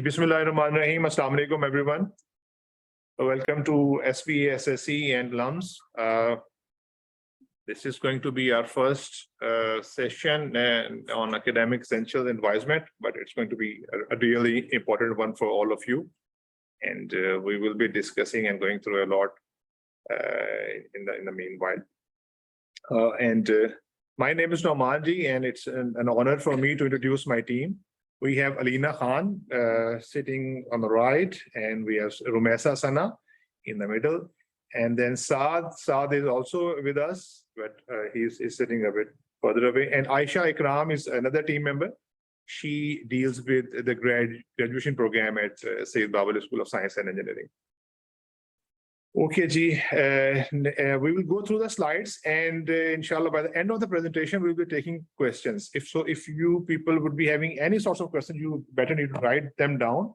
Bismillahirrahmanirrahim. Assalamu alaikum, everyone. Welcome to SBSSC and LUMS. This is going to be our first session on academic essentials advisement, but it's going to be a really important one for all of you. And we will be discussing and going through a lot in the meanwhile. My name is Naumanji, and it's an honor for me to introduce my team. We have Alina Khan sitting on the right, and we have Rumesa Sana in the middle. And then Saad is also with us, but he's sitting a bit further away. And Aisha Ikram is another team member. She deals with the graduation program at Sbssc School of Science and Engineering. Okay, Ji, we will go through the slides, and inshallah, by the end of the presentation, we'll be taking questions. If you people would be having any sorts of questions, you better need to write them down.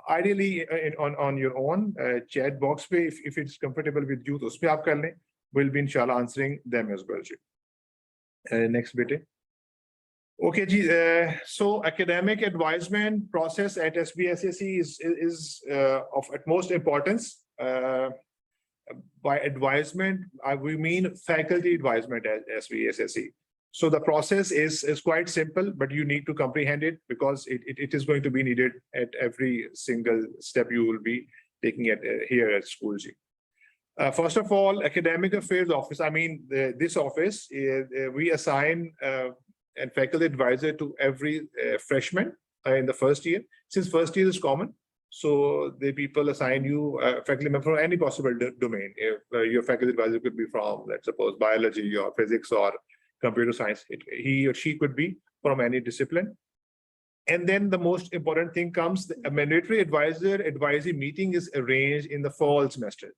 Ideally, on your own chat box, if it's comfortable with you, we'll be inshallah answering them as well. Ji. Next bit. Okay, Ji, so academic advisement process at SBSSC is of utmost importance. By advisement, we mean faculty advisement at SBSSC. So the process is quite simple, but you need to comprehend it because it is going to be needed at every single step you will be taking at here at school. First of all, academic affairs office. I mean, this office, we assign a faculty advisor to every freshman in the first year. Since first year is common, so the people assign you a faculty member from any possible domain. If your faculty advisor could be from, let's suppose, biology or physics or computer science, he or she could be from any discipline. And then the most important thing comes, a mandatory advisor-advisee meeting is arranged in the fall semester.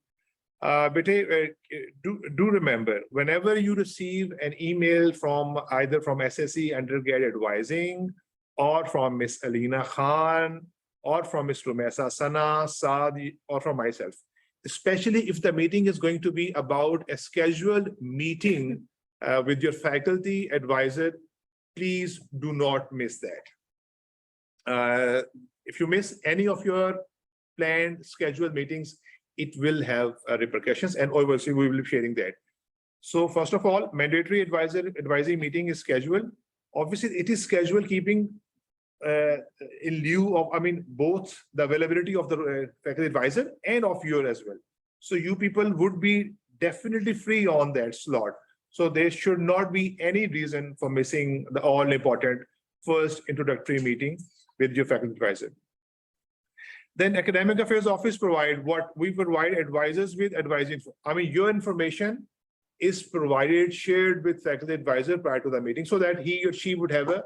But do remember, whenever you receive an email from either from SSE undergrad advising or from Miss Alina Khan, or from Ms. Rumesa Sana, Saad, or from myself, especially if the meeting is going to be about a scheduled meeting with your faculty advisor, please do not miss that. If you miss any of your planned scheduled meetings, it will have repercussions, and obviously we will be sharing that. So first of all, mandatory advisor-advisee meeting is scheduled. Obviously, it is scheduled keeping in lieu of, both the availability of the faculty advisor and of you as well. So you people would be definitely free on that slot. So there should not be any reason for missing the all-important first introductory meeting with your faculty advisor. Then academic affairs office provide what we provide advisors with advising. Your information is provided, shared with faculty advisor prior to the meeting so that he or she would have a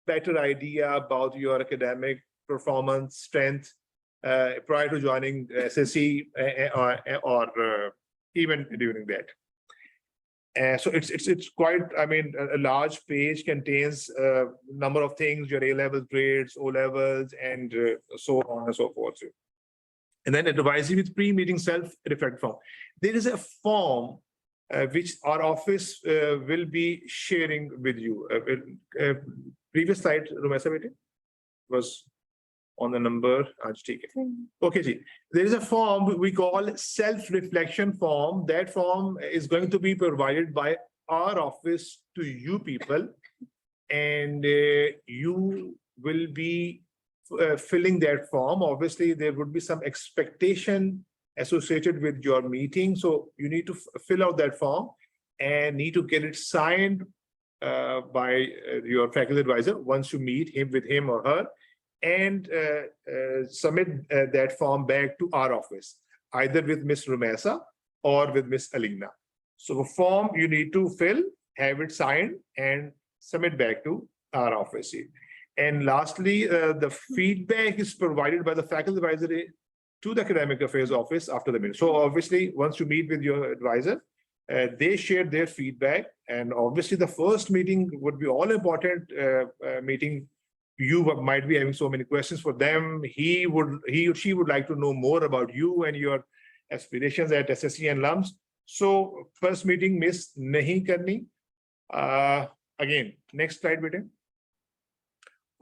better idea about your academic performance, strength prior to joining SSE or even during that. So it's quite, a large page contains a number of things, your A-level grades, O-levels, and so on and so forth. And then advising with pre-meeting self-reflect form. There is a form which our office will be sharing with you. Previous slide, Rumesa was on the number. Okay, there is a form we call self-reflection form. That form is going to be provided by our office to you people, and you will be filling that form. Obviously, there would be some expectation associated with your meeting, so you need to fill out that form and need to get it signed by your faculty advisor once you meet with him or her, and submit that form back to our office, either with Ms. Rumesa or with Ms. Alina. So the form you need to fill, have it signed, and submit back to our office. And lastly, the feedback is provided by the faculty advisor to the academic affairs office after the meeting. So obviously, once you meet with your advisor, they share their feedback, and obviously the first meeting would be all important meeting. You might be having so many questions for them. He or she would like to know more about you and your aspirations at SSE and LUMS. So first meeting miss nahi karni. Again, next slide, beta.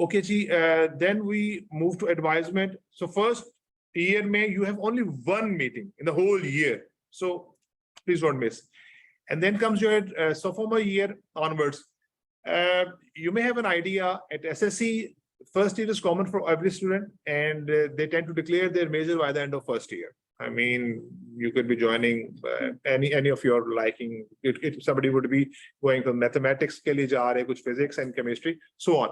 Okay, ji, then we move to advisement. So first year May, you have only one meeting in the whole year. So please don't miss. And then comes your sophomore year onwards. You may have an idea at SSE, first year is common for every student, and they tend to declare their major by the end of first year. I mean, you could be joining any of your liking. Somebody would be going from mathematics, physics and chemistry, so on.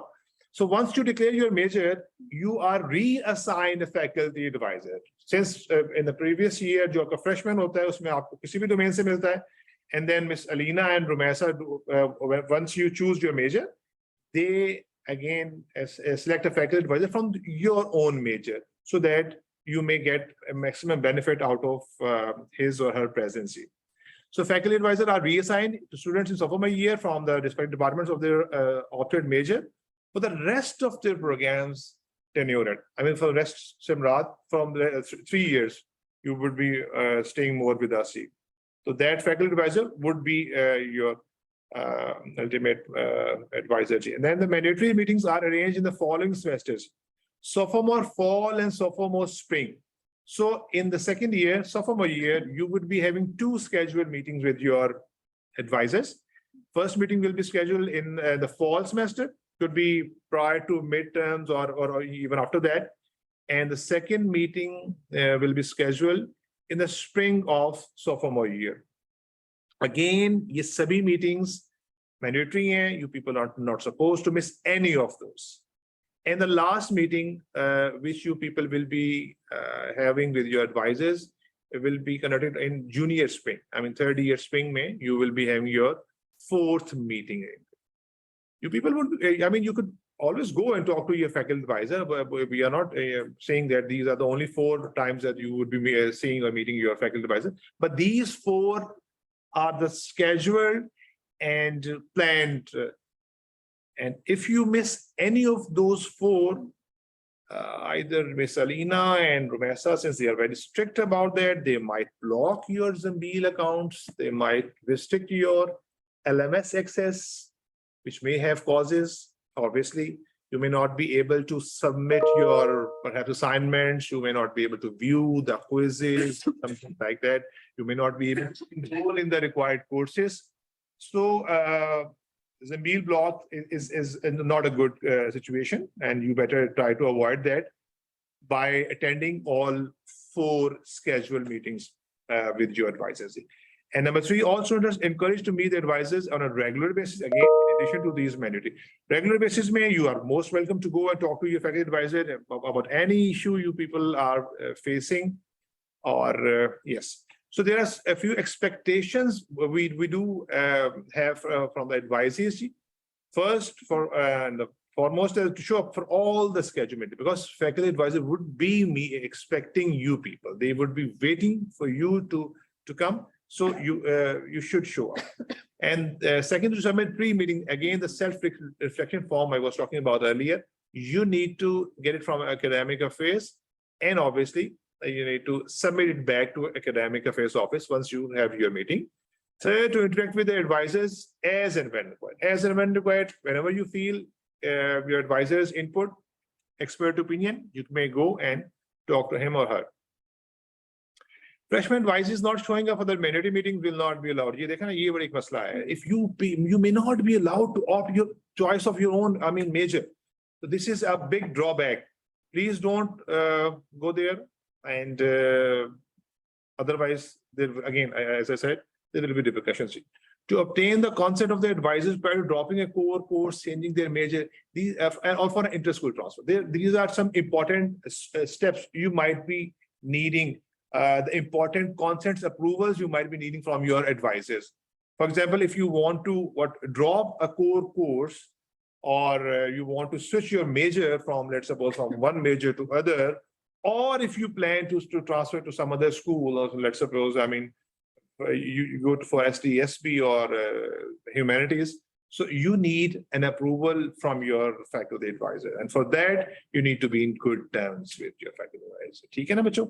So once you declare your major, you are reassigned a faculty advisor. Since in the previous year, जो आपका freshman होता है, उसमें आपको किसी भी domain से मिलता है, and then Miss Alina and Rumesa, once you choose your major, they again select a faculty advisor from your own major, so that you may get a maximum benefit out of his or her presidency. So faculty advisors are reassigned to students in sophomore year from the respective departments of their opted major for the rest of their programs tenured. I mean, for the rest, Simrat, from the 3 years, you would be staying more with us. So that faculty advisor would be your ultimate advisor. And then the mandatory meetings are arranged in the following semesters: sophomore fall and sophomore spring. So in the second year, sophomore year, you would be having 2 scheduled meetings with your advisors. First meeting will be scheduled in the fall semester, could be prior to midterms or even after that. And the second meeting will be scheduled in the spring of sophomore year. Again, ye sabhi meetings mandatory hain. You people are not supposed to miss any of those. And the last meeting, which you people will be having with your advisors, will be conducted in junior spring. I mean, third year spring May, you will be having your 4th meeting. You people would, I mean, you could always go and talk to your faculty advisor, but we are not saying that these are the only 4 times that you would be seeing or meeting your faculty advisor. But these 4 are the scheduled and planned. And if you miss any of those 4, either Miss Alina and Rumesa, since they are very strict about that, they might block your Zambil accounts, they might restrict your LMS access, which may have causes. Obviously, you may not be able to submit your perhaps assignments, you may not be able to view the quizzes, something like that. You may not be able to enroll in the required courses. So Zambil block is not a good situation, and you better try to avoid that by attending all 4 scheduled meetings with your advisors. And number 3, all students encouraged to meet the advisors on a regular basis. Again, in addition to these mandatory regular basis, you are most welcome to go and talk to your faculty advisor about any issue you people are facing. Or yes. So there are a few expectations we do have from the advisees. First, for the foremost, to show up for all the schedule meetings, because faculty advisor would be expecting you people. They would be waiting for you to come. So you should show up. And second, to submit pre-meeting, again, the self-reflection form I was talking about earlier, you need to get it from academic affairs, and obviously you need to submit it back to academic affairs office once you have your meeting. Third, to interact with the advisors as and when required. As and when required, whenever you feel your advisor's input, expert opinion, you may go and talk to him or her. Freshman advisors not showing up for the mandatory meeting will not be allowed. If you may not be allowed to opt your choice of your own, I mean, major. So this is a big drawback. Please don't go there. And otherwise, there again, as I said, there will be repercussions. To obtain the consent of the advisors prior to dropping a core course, changing their major, these or for an inter-school transfer. These are some important steps you might be needing. The important consents approvals you might be needing from your advisors. For example, if you want to drop a core course, or you want to switch your major from, let's suppose, from one major to other, or if you plan to transfer to some other school, or let's suppose, I mean, you go for SDSB or humanities, so you need an approval from your faculty advisor, and for that you need to be in good terms with your faculty advisor. ठीक है ना बच्चों?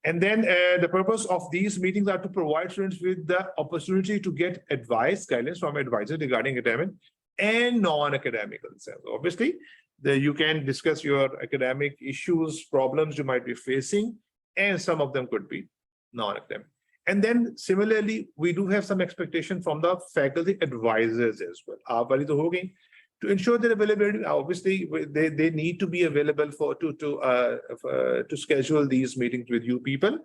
And then the purpose of these meetings are to provide students with the opportunity to get advice, guidance from advisors regarding academic and non-academic concerns. Obviously, You can discuss your academic issues, problems you might be facing, and some of them could be non-academic. And then similarly, we do have some expectation from the faculty advisors as well. To ensure their availability, obviously they need to be available to schedule these meetings with you people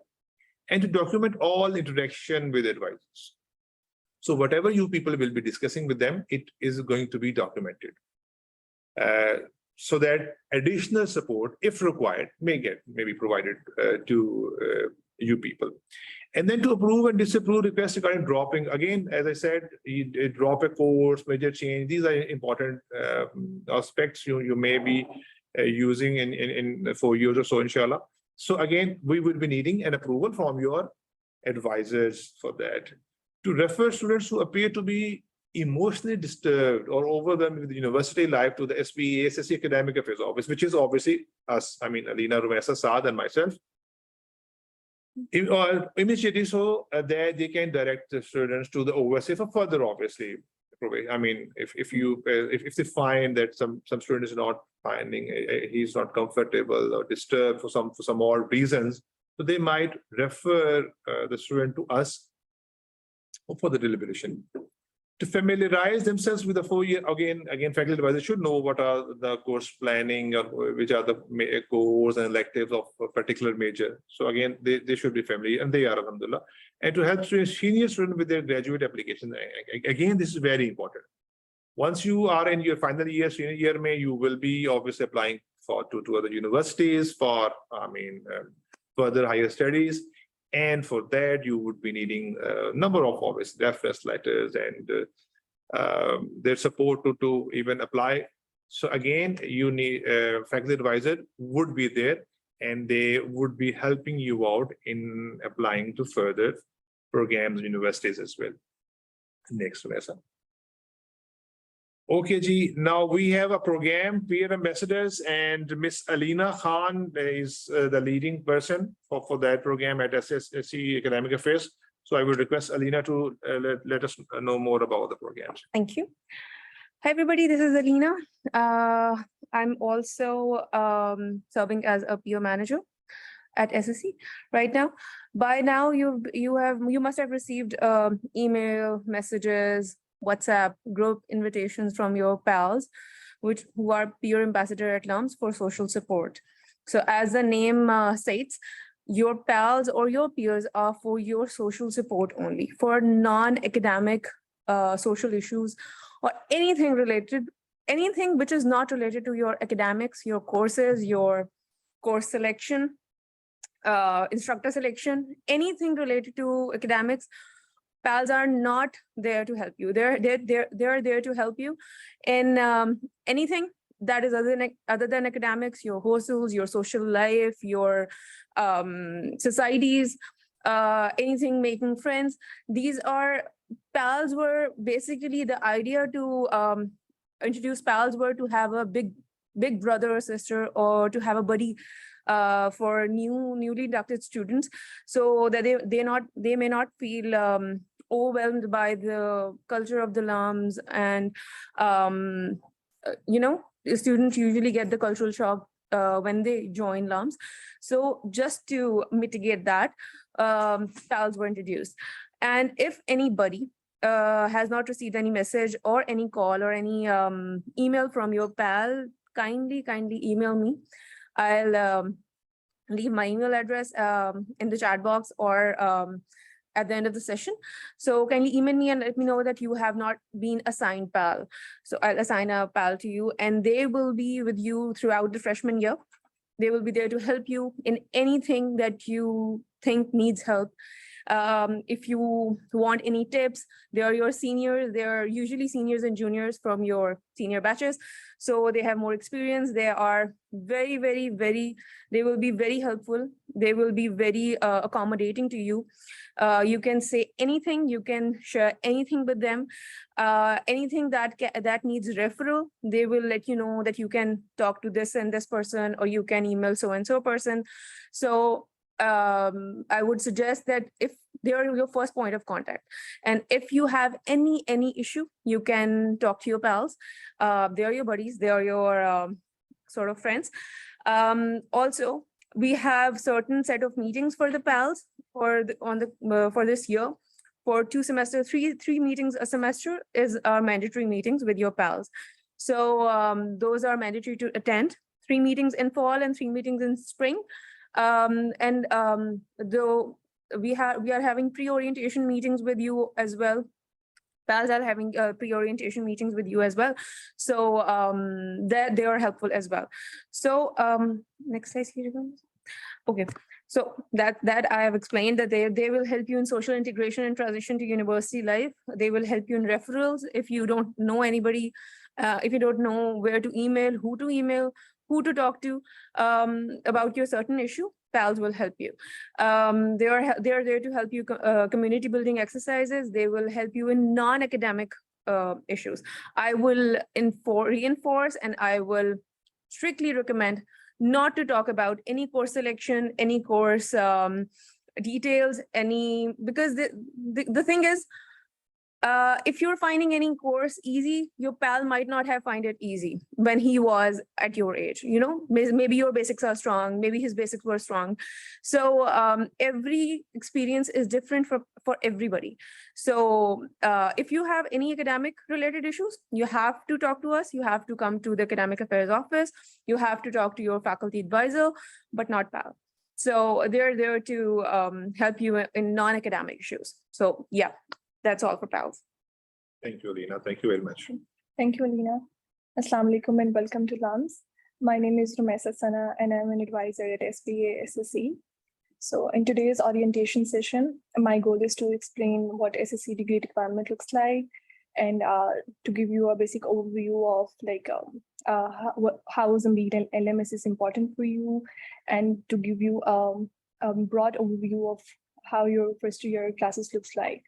and to document all interaction with advisors. So whatever you people will be discussing with them, it is going to be documented. So that additional support, if required, may be provided to you people. And then to approve and disapprove requests regarding dropping. Again, as I said, you drop a course, major change. These are important aspects you may be using in 4 years or so, inshallah. So again, we will be needing an approval from your advisors for that. To refer students who appear to be emotionally disturbed or overwhelmed with university life to the SBASSE Academic Affairs Office, which is obviously us, I mean, Alina, Rumesa, Saad, and myself. Immediately, so there they can direct the students to the OSA for further, obviously. I mean, if they find that some student is not finding, he's not comfortable or disturbed for some odd reasons, so they might refer the student to us for the deliberation. To familiarize themselves with the 4-year, again, faculty advisors should know what are the course planning or which are the cores and electives of a particular major. So again, they should be familiar, and they are, alhamdulillah. And to help senior students with their graduate application. Again, this is very important. Once you are in your final year, senior year, you will be obviously applying to other universities for, further higher studies. And for that, you would be needing a number of obvious reference letters and their support to even apply. So again, you need a faculty advisor would be there, and they would be helping you out in applying to further programs, universities as well. Next, Vanessa. Okay, Ji. Now we have a program, peer ambassadors, and Miss Alina Khan is the leading person for that program at SSE Academic Affairs. So I would request Alina to let us know more about the programs. Thank you. Hi, everybody. This is Alina. I'm also serving as a peer manager at SSE right now. By now, you must have received email messages, WhatsApp group invitations from your pals, who are peer ambassador at LUMS for social support. So as the name states, your pals or your peers are for your social support only, for non-academic social issues or anything which is not related to your academics, your courses, your course selection, instructor selection, anything related to academics. Pals are not there to help you. They're there to help you in anything that is other than academics, your hostels, your social life, your societies, anything, making friends. These are pals. Were basically the idea to introduce pals were to have a big brother or sister, or to have a buddy for newly inducted students, so that they may not feel overwhelmed by the culture of the LUMS. And students usually get the cultural shock when they join LUMS. So just to mitigate that, pals were introduced. And if anybody has not received any message or any call or any email from your pal, kindly email me. I'll leave my email address in the chat box or at the end of the session. So kindly email me and let me know that you have not been assigned pal. So I'll assign a pal to you, and they will be with you throughout the freshman year. They will be there to help you in anything that you think needs help. If you want any tips, they are your seniors. They are usually seniors and juniors from your senior batches. So they have more experience. They are very, they will be very helpful. They will be very accommodating to you. You can say anything, you can share anything with them. Anything that needs referral, they will let you know that you can talk to this and this person, or you can email so-and-so person. So I would suggest that if they are your first point of contact, and if you have any issue, you can talk to your pals. They are your buddies. They are your sort of friends. Also, we have certain set of meetings for the PALs for this year. For 2 semesters, three meetings a semester is our mandatory meetings with your PALs. So those are mandatory to attend. 3 meetings in fall and 3 meetings in spring. Though we are having pre-orientation meetings with you as well. PALs are having pre-orientation meetings with you as well. So that they are helpful as well. So next slide, here. Okay, so that I have explained that they will help you in social integration and transition to university life. They will help you in referrals if you don't know anybody, if you don't know where to email, who to talk to about your certain issue. PALs will help you. They are there to help you community building exercises. They will help you in non-academic issues. I will reinforce and I will strictly recommend not to talk about any course selection, any course details, because the thing is, if you're finding any course easy, your PAL might not have find it easy when he was at your age. Maybe your basics are strong, maybe his basics were strong. So every experience is different for everybody. So if you have any academic related issues, you have to talk to us. You have to come to the academic affairs office. You have to talk to your faculty advisor, but not PAL. So they're there to help you in non-academic issues. So yeah. That's all for PALs. Thank you, Alina. Thank you very much. Thank you, Alina. Assalamu alaikum and welcome to LAMS. My name is Rumesa Sana and I'm an advisor at SBASSE. So in today's orientation session, my goal is to explain what SSE degree requirement looks like and to give you a basic overview of how Zambeed and LMS is important for you, and to give you a broad overview of how your first year classes looks like.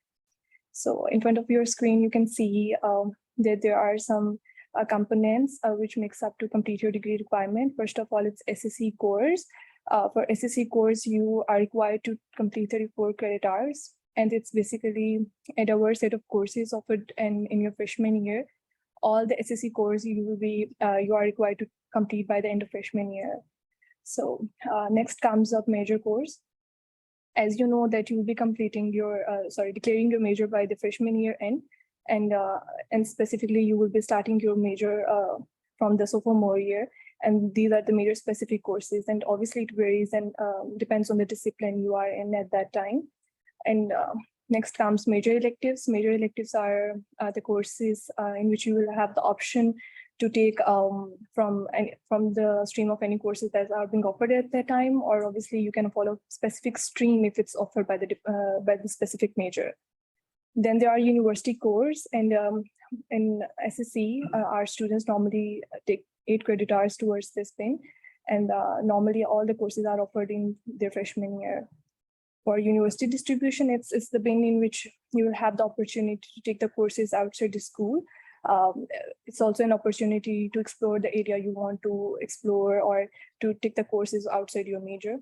So in front of your screen, you can see that there are some components which makes up to complete your degree requirement. First of all, it's SSC cores. For SSC cores, you are required to complete 34 credit hours. And it's basically a diverse set of courses offered in your freshman year. All the SSC cores you are required to complete by the end of freshman year. So next comes up major course. As you know that you will be completing your, declaring your major by the freshman year end, and specifically you will be starting your major from the sophomore year, and these are the major specific courses, and obviously it varies and depends on the discipline you are in at that time. And next comes major electives. Major electives are the courses in which you will have the option to take from the stream of any courses that are being offered at that time, or obviously you can follow specific stream if it's offered by the specific major. Then there are university cores, and in SSE, our students normally take 8 credit hours towards this thing, and normally all the courses are offered in their freshman year. For university distribution, it's the bin in which you will have the opportunity to take the courses outside the school. It's also an opportunity to explore the area you want to explore, or to take the courses outside your major.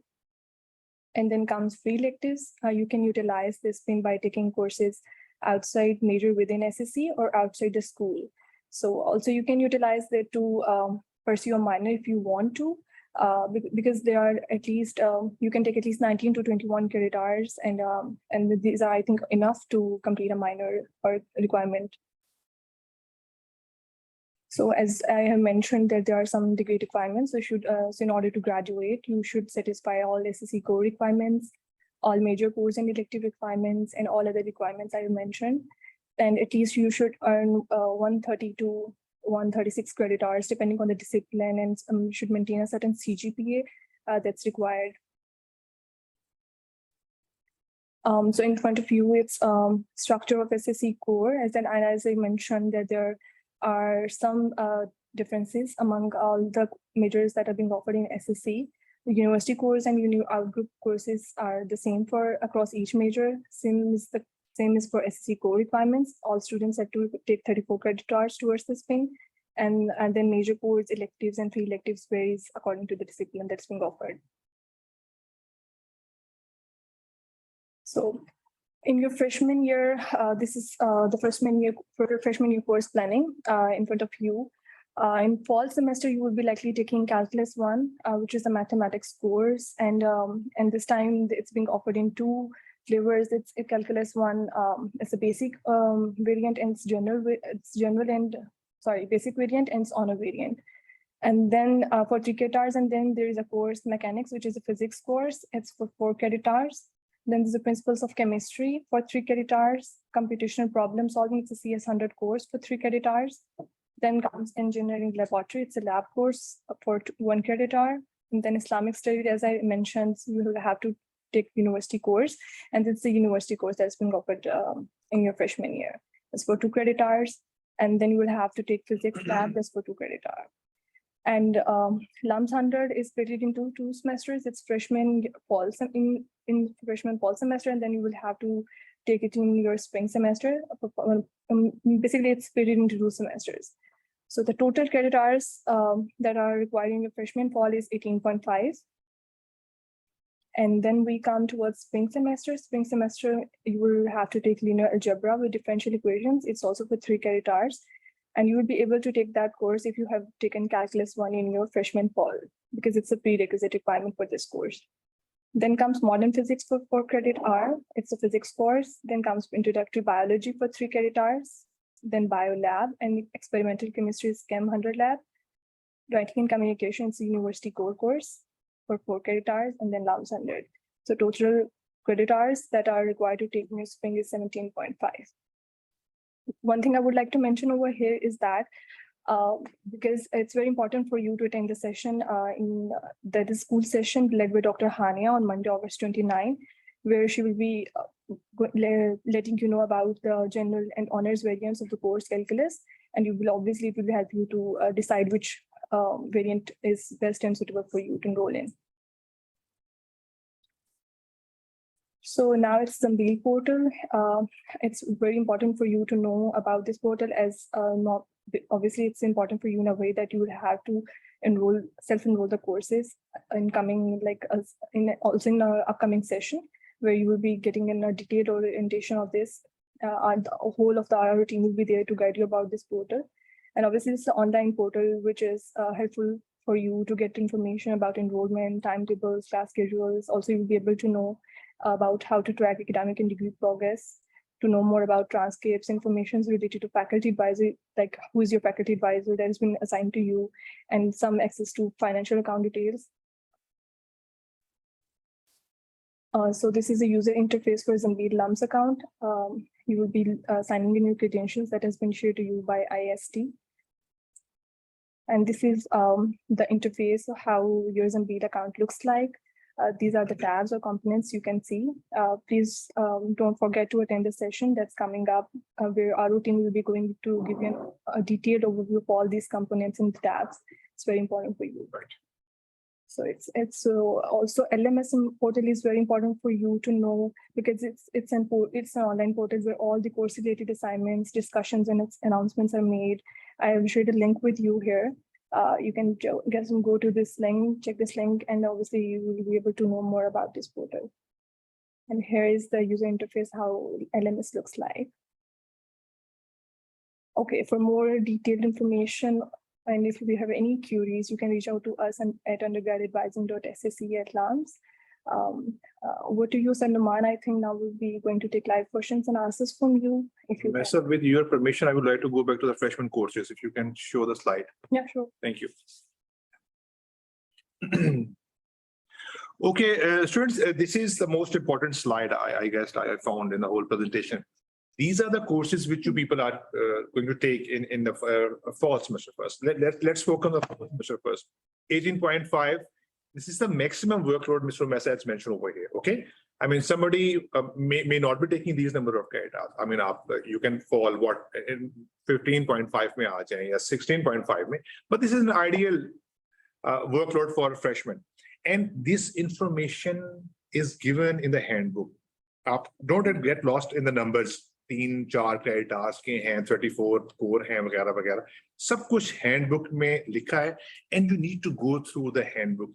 And then comes free electives. You can utilize this bin by taking courses outside major within SSE or outside the school. So also you can utilize that to pursue a minor if you want to, because there are at least, you can take at least 19 to 21 credit hours, and these are, I think, enough to complete a minor or requirement. So as I have mentioned that there are some degree requirements, so in order to graduate, you should satisfy all SSC core requirements, all major course and elective requirements, and all other requirements I mentioned. And at least you should earn 130 to 136 credit hours, depending on the discipline, and should maintain a certain CGPA that's required. So in front of you, it's structure of SSC core. As I mentioned, that there are some differences among all the majors that are being offered in SSC. The university course and outgroup courses are the same for across each major. Same is for SSC core requirements. All students have to take 34 credit hours towards this thing. And then major course, electives, and free electives varies according to the discipline that's being offered. So in your freshman year, this is the freshman year course planning in front of you. In fall semester, you will be likely taking Calculus 1, which is a mathematics course. And this time it's being offered in two flavors. It's a Calculus 1, it's a basic variant, and basic variant and it's honor variant. And then for 3 credit hours, and then there is a course mechanics, which is a physics course. It's for 4 credit hours. Then there's the principles of chemistry for 3 credit hours, computational problem solving. It's a CS100 course for 3 credit hours. Then comes engineering laboratory. It's a lab course for 1 credit hour. And then Islamic studies, as I mentioned, you will have to take university course. And it's a university course that's been offered in your freshman year. It's for 2 credit hours. And then you will have to take physics lab, that's for 2 credit hours. And LUMS 100 is split into 2 semesters. It's freshman fall in freshman fall semester, and then you will have to take it in your spring semester. Basically, it's split into 2 semesters. So the total credit hours that are required in your freshman fall is 18.5. And then we come towards spring semester. Spring semester, you will have to take linear algebra with differential equations. It's also for 3 credit hours. And you will be able to take that course if you have taken Calculus 1 in your freshman fall, because it's a prerequisite requirement for this course. Then comes modern physics for 4 credit hour. It's a physics course. Then comes introductory biology for 3 credit hours. Then bio lab and experimental chemistry is Chem 100 lab. Writing and communication is a university core course for 4 credit hours, and then LUMS 100. So total credit hours that are required to take in your spring is 17.5. One thing I would like to mention over here is that because it's very important for you to attend the session in the school session led by Dr. Hania on Monday, August 29, where she will be letting you know about the general and honors variants of the course calculus. And you will obviously, it will help you to decide which variant is best and suitable for you to enroll in. So now it's Zambil portal. It's very important for you to know about this portal, as obviously it's important for you in a way that you will have to self-enroll the courses in coming, also in our upcoming session, where you will be getting in a detailed orientation of this. And the whole of the RR team will be there to guide you about this portal. And obviously it's an online portal, which is helpful for you to get information about enrollment, timetables, class schedules. Also, you'll be able to know about how to track academic and degree progress, to know more about transcripts, information related to faculty advisor, like who is your faculty advisor that has been assigned to you, and some access to financial account details. So this is a user interface for Zambil LUMS account. You will be signing in your credentials that has been shared to you by IST. And this is the interface of how your Zambil account looks like. These are the tabs or components you can see. Please don't forget to attend the session that's coming up, where our routine will be going to give you a detailed overview of all these components and tabs. It's very important for you. Right. So it's also LMS portal is very important for you to know, because it's an online portal where all the course related assignments, discussions, and its announcements are made. I have shared a link with you here. You can go to this link, check this link, and obviously you will be able to know more about this portal. And here is the user interface, how LMS looks like. Okay, for more detailed information, and if you have any queries, you can reach out to us at undergradadvising.ssc@LUMS. Over to you, Sandaman. I think now we'll be going to take live questions and answers from you. If you Mesa, with your permission, I would like to go back to the freshman courses. If you can show the slide. Yeah, sure. Thank you. Okay, students, this is the most important slide I guess I found in the whole presentation. These are the courses which you people are going to take in the fall semester first. Let's focus on the fall semester first. 18.5. This is the maximum workload Mr. Mesa has mentioned over here. Okay. I mean, somebody may not be taking these number of credit hours. I mean, you can fall what in 15.5 may aa jaye, 16.5 may, but this is an ideal workload for a freshman. And this information is given in the handbook. Don't get lost in the numbers. 3-4 credit hours के हैं, 34 core हैं वगैरह वगैरह, सब कुछ handbook में लिखा है, and you need to go through the handbook.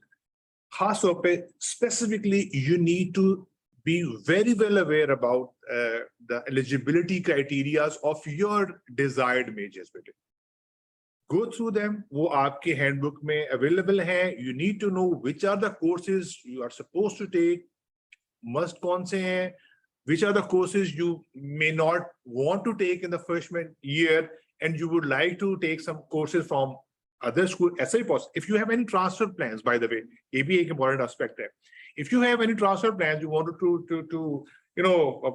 खास तौर पे specifically you need to be very well aware about the eligibility criteria of your desired majors. go through them. वो आपके handbook में available हैं. You need to know which are the courses you are supposed to take. Must कौन से हैं? Which are the courses you may not want to take in the freshman year, and you would like to take some courses from other school. ऐसा ही possible. If you have any transfer plans, by the way, ये भी एक important aspect है. If you have any transfer plans, you wanted to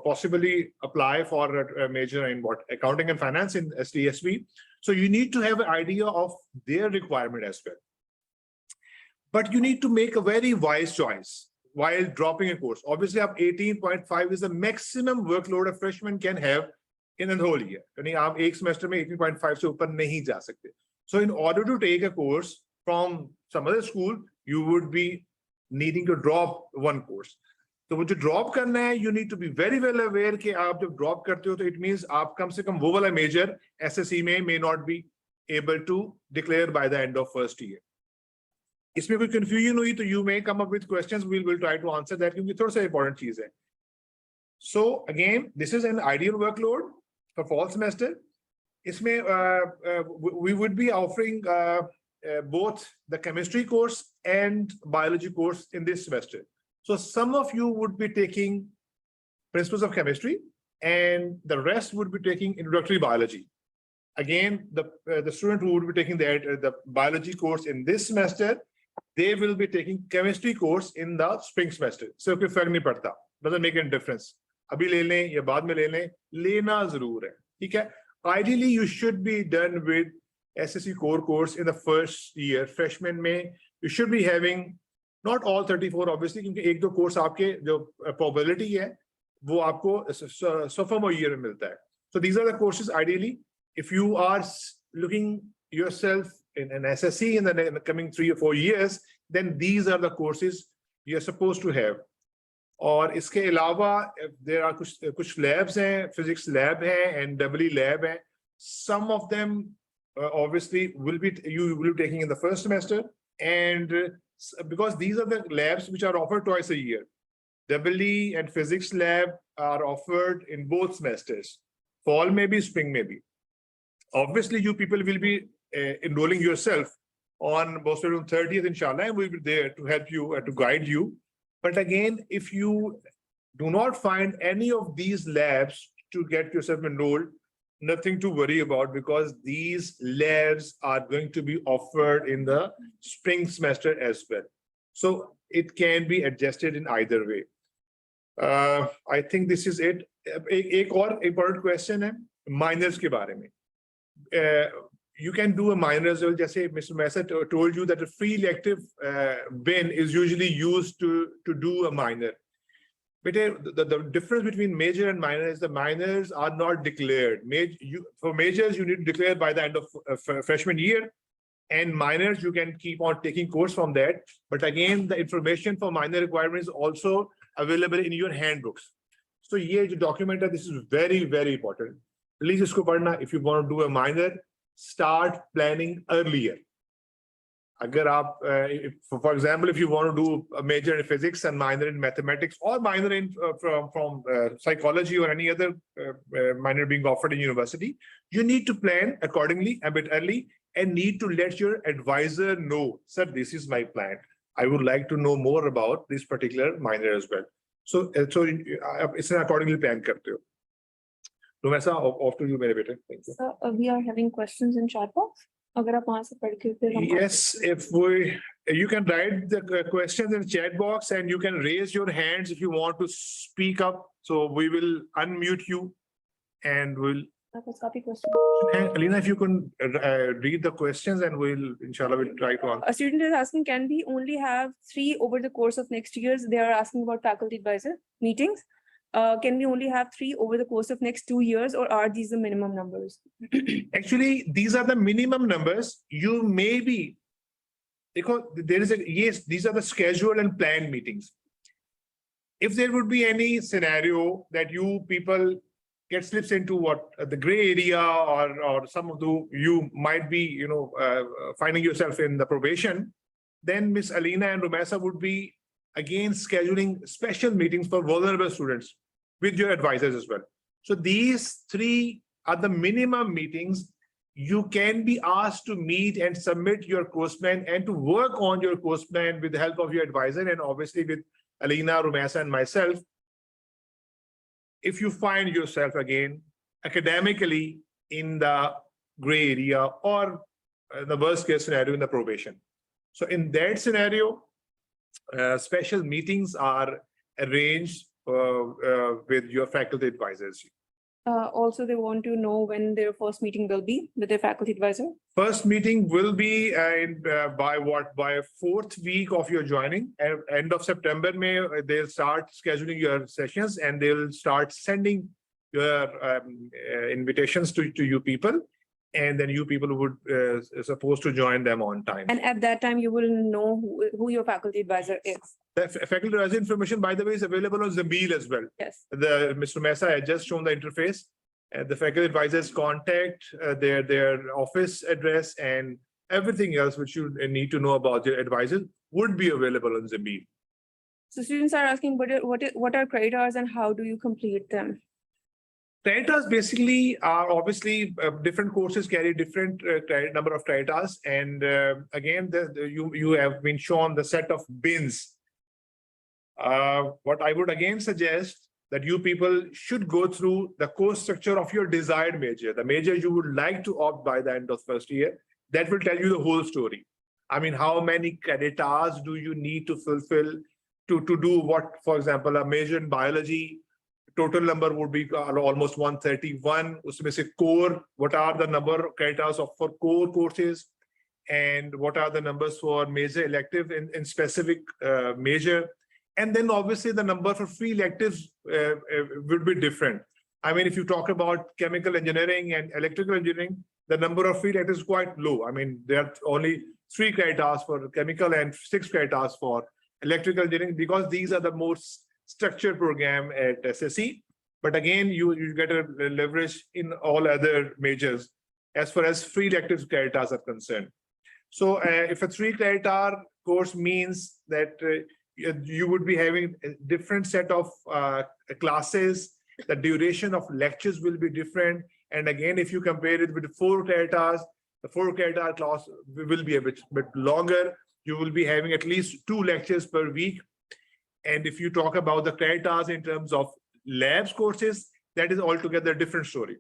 possibly apply for a major in what accounting and finance in SDSV. So you need to have an idea of their requirement as well. But you need to make a very wise choice while dropping a course. Obviously, 18.5 is the maximum workload a freshman can have in the whole year. यानी आप एक semester में 18.5 से ऊपर नहीं जा सकते. So in order to take a course from some other school, you would be needing to drop one course. तो वो जो drop करना है, you need to be very well aware कि आप जब drop करते हो तो it means आप कम से कम वो वाला major SSE में may not be able to declare by the end of first year. इसमें कोई confusion हुई तो you may come up with questions. We will try to answer that क्योंकि थोड़ा सा important चीज है. So again, this is an ideal workload for fall semester. इसमें we would be offering both the chemistry course and biology course in this semester. So some of you would be taking principles of chemistry and the rest would be taking introductory biology. Again, the student who would be taking the biology course in this semester, they will be taking chemistry course in the spring semester. So कोई फर्क नहीं पड़ता. Doesn't make any difference. अभी ले लें या बाद में ले लें, लेना जरूर है. ठीक है? Ideally, you should be done with SSC Core course in the first year. Freshman में you should be having not all 34 obviously क्योंकि एक दो course आपके जो probability है वो आपको sophomore year में मिलता है. So these are the courses ideally. If you are looking yourself in an SSE in the coming 3 or 4 years, then these are the courses you're supposed to have. और इसके अलावा there are कुछ labs हैं, physics lab है and EE lab है. Some of them obviously you will be taking in the first semester, and because these are the labs which are offered twice a year. EE and physics lab are offered in both semesters. Fall maybe, spring maybe. Obviously, you people will be enrolling yourself on Boston 30th, inshallah, and we'll be there to help you and to guide you. But again, if you do not find any of these labs to get yourself enrolled, nothing to worry about because these labs are going to be offered in the spring semester as well. So it can be adjusted in either way. I think this is it. एक और important question है minors के बारे में. You can do a minor as well. जैसे Mr. Mesa told you that a free elective bin is usually used to do a minor. But the difference between major and minor is the minors are not declared. For majors, you need to declare by the end of freshman year, and minors, you can keep on taking course from that. But again, the information for minor requirements is also available in your handbooks. So ये जो document है, this is very, very important. Please इसको पढ़ना. If you want to do a minor, start planning earlier. अगर आप, for example, if you want to do a major in physics and minor in mathematics or minor in from psychology or any other minor being offered in university, you need to plan accordingly a bit early and need to let your advisor know, sir, this is my plan. I would like to know more about this particular minor as well. So it's accordingly plan करते हो. Lumesa, off to you, मेरे बेटे. Thank you. So we are having questions in chat box. अगर आप वहाँ से पढ़ के फिर हम Yes, you can write the questions in the chat box and you can raise your hands if you want to speak up. So we will unmute you and we'll. copy question. Alina, if you can read the questions and inshallah, we'll try to answer. A student is asking, can we only have 3 over the course of next years? They are asking about faculty advisor meetings. Can we only have 3 over the course of next 2 years, or are these the minimum numbers? Actually, these are the minimum numbers. You may be, because these are the scheduled and planned meetings. If there would be any scenario that you people get slips into the gray area, or some of you might be, finding yourself in the probation, then Miss Alina and Rumesa would be again scheduling special meetings for vulnerable students with your advisors as well. So these 3 are the minimum meetings you can be asked to meet and submit your course plan and to work on your course plan with the help of your advisor and obviously with Alina, Rumesa, and myself. If you find yourself again academically in the gray area or the worst case scenario in the probation. So in that scenario, special meetings are arranged with your faculty advisors. Also, they want to know when their first meeting will be with their faculty advisor. First meeting will be by 4th week of your joining. End of September, they'll start scheduling your sessions and they'll start sending your invitations to you people. And then you people would supposed to join them on time. And at that time, you will know who your faculty advisor is. The faculty advisor information, by the way, is available on Zambil as well. Yes. Mr. Mesa had just shown the interface. The faculty advisors contact, their office address, and everything else which you need to know about your advisor would be available on Zambil. So students are asking, what are credit hours and how do you complete them? Credit hours basically are obviously different courses carry different number of credit hours, and again, you have been shown the set of bins. What I would again suggest that you people should go through the course structure of your desired major, the major you would like to opt by the end of first year. That will tell you the whole story. I mean, how many credit hours do you need to fulfill to do what? For example, a major in biology, total number would be almost 131. Usme core, what are the number of credit hours for core courses, and what are the numbers for major elective in specific major? And then obviously the number for free electives would be different. I mean, if you talk about chemical engineering and electrical engineering, the number of free electives is quite low. I mean, there are only 3 credit hours for chemical and 6 credit hours for electrical engineering, because these are the most structured program at SSE. But again, you get a leverage in all other majors as far as free electives credit hours are concerned. So if a 3 credit hour course means that you would be having a different set of classes, the duration of lectures will be different. And again, if you compare it with 4 credit hours, the 4 credit hour class will be a bit longer. You will be having at least 2 lectures per week. And if you talk about the credit hours in terms of labs courses, that is altogether a different story.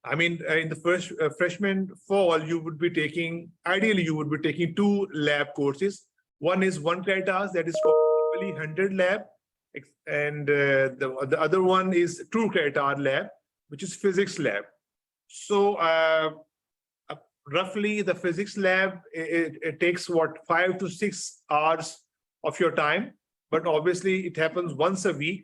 I mean, in the first freshman fall, you would be taking, ideally, you would be taking 2 lab courses. One is 1 credit hours, that is probably 100 lab. And the other one is 2 credit hour lab, which is physics lab. So roughly the physics lab, it takes what, 5 to 6 hours of your time, but obviously it happens once a week.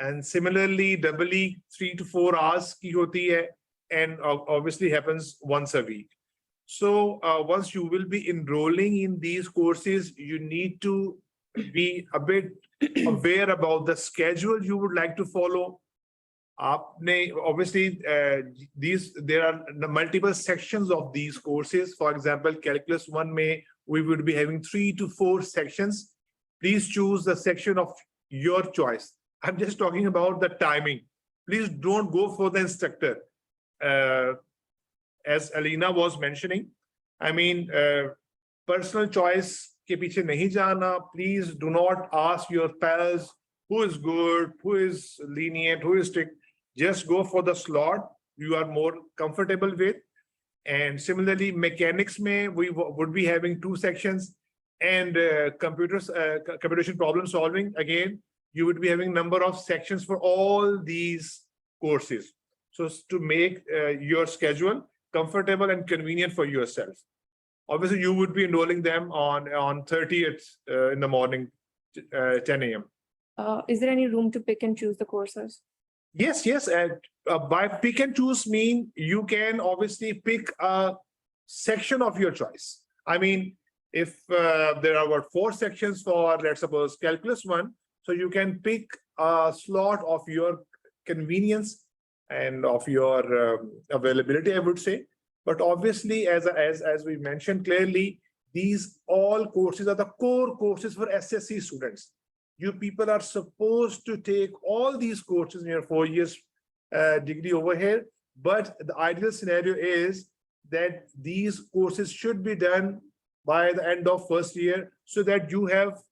And similarly, doubly 3 to 4 hours ki hoti hai, and obviously happens once a week. So once you will be enrolling in these courses, you need to be a bit aware about the schedule you would like to follow. Obviously, there are the multiple sections of these courses. For example, Calculus 1 we would be having 3 to 4 sections. Please choose the section of your choice. I'm just talking about the timing. Please don't go for the instructor. As Alina was mentioning, I mean, personal choice ke piche nahi jana. Please do not ask your pals who is good, who is lenient, who is strict. Just go for the slot you are more comfortable with. And similarly, mechanics we would be having 2 sections, and computation problem solving, again, you would be having number of sections for all these courses. So to make your schedule comfortable and convenient for yourself. Obviously, you would be enrolling them on 30th in the morning, 10 a.m. Is there any room to pick and choose the courses? Yes. By pick and choose mean you can obviously pick a section of your choice. I mean, if there are 4 sections for, let's suppose, Calculus 1, so you can pick a slot of your convenience and of your availability, I would say. But obviously, as we mentioned clearly, these all courses are the core courses for SSE students. You people are supposed to take all these courses in your 4 years degree over here. But the ideal scenario is that these courses should be done by the end of first year so that you have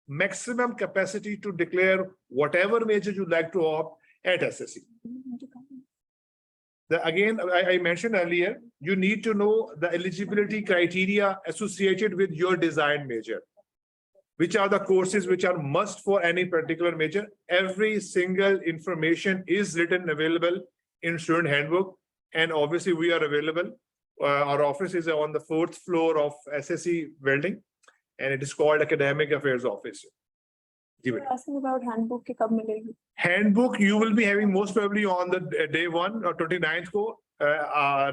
maximum capacity to declare whatever major you like to opt at SSE. Again, I mentioned earlier, you need to know the eligibility criteria associated with your designed major. Which are the courses which are must for any particular major? Every single information is written available in student handbook, and obviously we are available. Our office is on the 4th floor of SSE building, and it is called Academic Affairs Office. Asking about handbook ke kab milegi? Handbook you will be having most probably on the day 1 or 29th ko.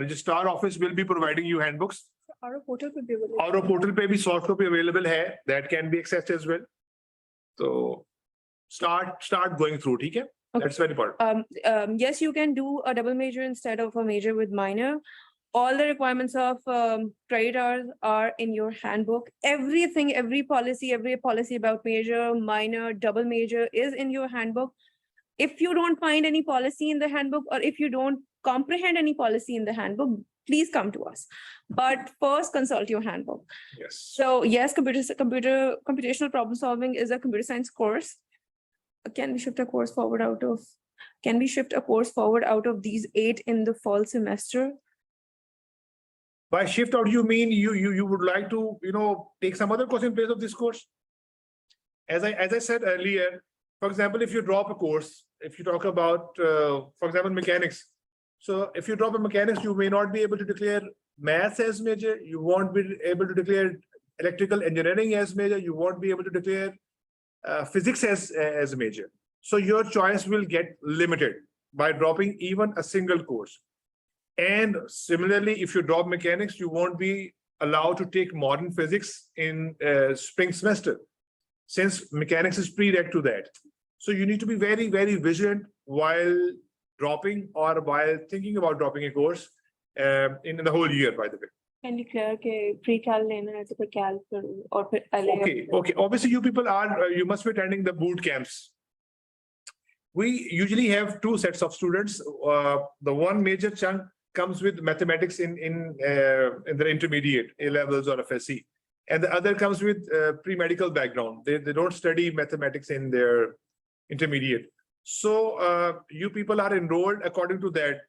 Registrar office will be providing you handbooks. Our portal पे भी available. Our portal पे भी soft copy available hai, that can be accessed as well. So start going through, ठीक है? Okay. That's very important. Yes, you can do a double major instead of a major with minor. All the requirements of credit hours are in your handbook. Everything, every policy about major, minor, double major is in your handbook. If you don't find any policy in the handbook, or if you don't comprehend any policy in the handbook, please come to us. But first consult your handbook. Yes. So yes, computational problem solving is a computer science course. Can we shift a course forward out of these 8 in the fall semester? By shift out, you mean you would like to, take some other course in place of this course? As I said earlier, for example, if you drop a course, if you talk about, for example, mechanics. So if you drop a mechanics, you may not be able to declare maths as major. You won't be able to declare electrical engineering as major. You won't be able to declare physics as major. So your choice will get limited by dropping even a single course. And similarly, if you drop mechanics, you won't be allowed to take modern physics in spring semester, since mechanics is prereq to that. So you need to be very, very vigilant while dropping or while thinking about dropping a course in the whole year, by the way. Can you clear ke pre-cal lena hai to cal or Okay. Obviously, you people you must be attending the boot camps. We usually have 2 sets of students. The one major chunk comes with mathematics in the intermediate A levels or FSE, and the other comes with pre-medical background. They don't study mathematics in their intermediate. So you people are enrolled according to that